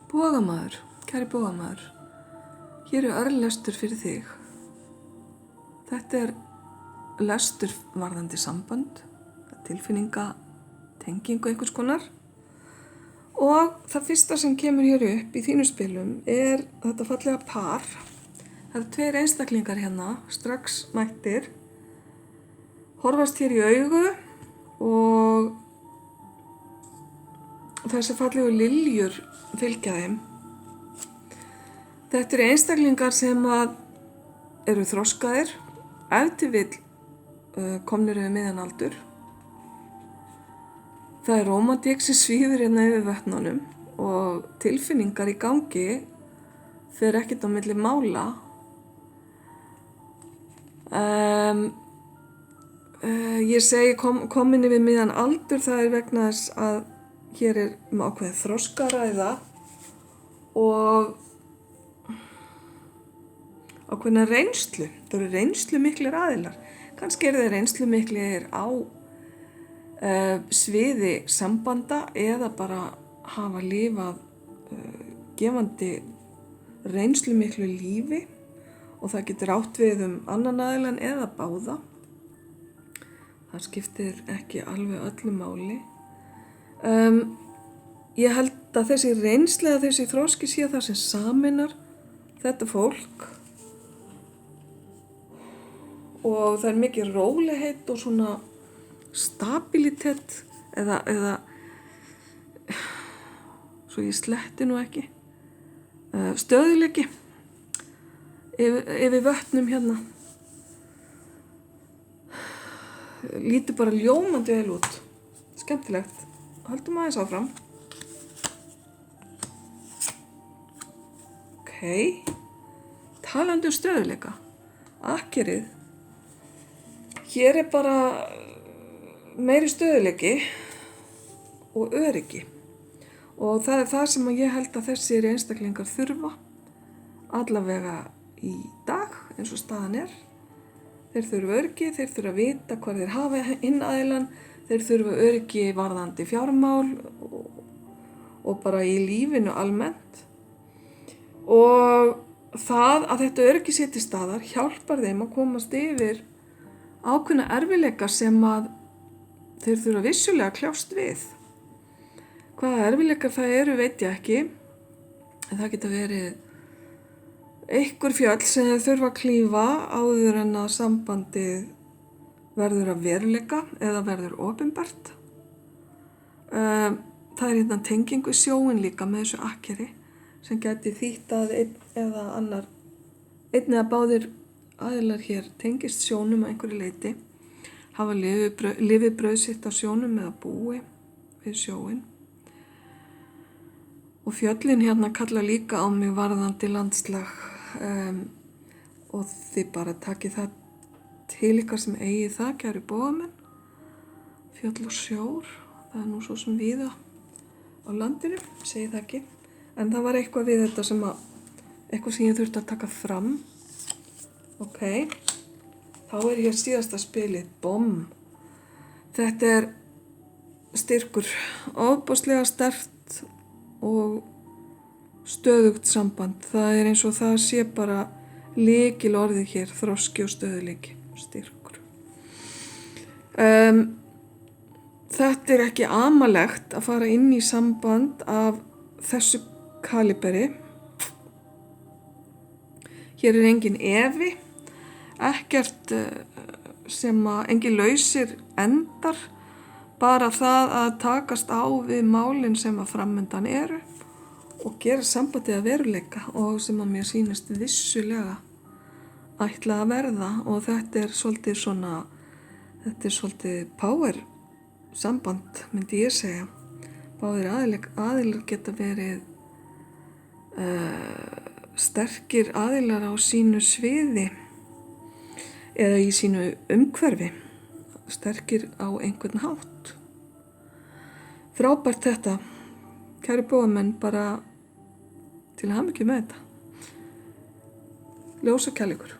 Bogamaður, kæri bogamaður, hér er örlestur fyrir þig. Þetta er lestur varðandi sambönd, tilfinninga, tengingu einhvers konar. Og það fyrsta sem kemur hér upp í þínu spilum er þetta fallega par. Það eru tveir einstaklingar hérna, strax mættir, horfast hér í augu og þessi fallegu liljur fylgja þeim. Þetta eru einstaklingar sem eru þroskaðir, ef til vill komnir yfir miðjan aldur. Það er rómantík sem svífur hérna yfir vötnunum og tilfinningar í gangi fer ekkert á milli mála. Ég segi komin yfir miðjan aldur, það er vegna þess að hér er ákveðið þroskaræða og ákveðna reynslu. Það eru reynslu miklir aðilar. Kannski eru þeir reynslu miklir á sviði sambanda eða bara hafa lifað gefandi reynslu miklu lífi og það getur átt við annan aðilann eða báða. Það skiptir ekki alveg öllu máli. Ég held að þessi reynsla eða þessi þroski sé það sem sameinar þetta fólk og það er mikið rólegheit og svona stabilitet eða svo ég sletti nú ekki stöðuleiki yfir vötnum hérna. Lítur bara ljómandi vel út, skemmtilegt. Höldum aðeins áfram. Talandi stöðuleika, akkerið. Hér er bara meiri stöðuleiki og öryggi og það er það sem ég held að þessir einstaklingar þurfa allavega í dag eins og staðan er. Þeir þurfa öryggi, þeir þurfa að vita hvað þeir hafa inn aðilann, þeir þurfa öryggi varðandi fjármál og bara í lífinu almennt og það að þetta öryggi sé til staðar hjálpar þeim að komast yfir ákveðna erfiðleika sem að þeir þurfa vissulega að kljást við. Hvaða erfiðleikar það eru veit ég ekki. En það geta verið einhver fjöll sem þeir þurfa að klífa áður en að sambandið verður að veruleika eða verður opinbert. Það er hérna tengingu sjóin líka með þessu akkeri sem gæti þýtt að einn eða báðir aðilar hér tengist sjónum að einhverju leyti. Hafa lifið brauð sitt á sjónum eða búi við sjóin. Og fjöllin hérna kalla líka á mig varðandi landslag og þið bara takið það til ykkar sem eigið það, kæru bogamenn. Fjöll og sjór, það er nú svo sem víða á landinu, segi það ekki. En það var eitthvað við þetta eitthvað sem ég þurfti að taka fram. Þá er hér síðasta spilið, Bomm. Þetta er styrkur, ofboðslega sterkt og stöðugt samband. Það er eins og það sé bara lykilorðið hér, þroski og stöðuleiki, styrkur. Þetta er ekki amalegt að fara inn í samband af þessu kaliberi. Hér er engin efi. Ekkert engin lausir endar, bara það að takast á við málin sem að framundan eru og gera sambandið að veruleika og sem að mér sýnist vissulega ætla að verða og þetta er svolítið power samband, myndi ég segja. Báðir aðilar geta verið sterkir aðilar á sínu sviði eða í sínu umhverfi, sterkir á einhvern hátt. Frábært þetta, kæru bogamenn, bara til hamingju með þetta. Ljós og kærleikur.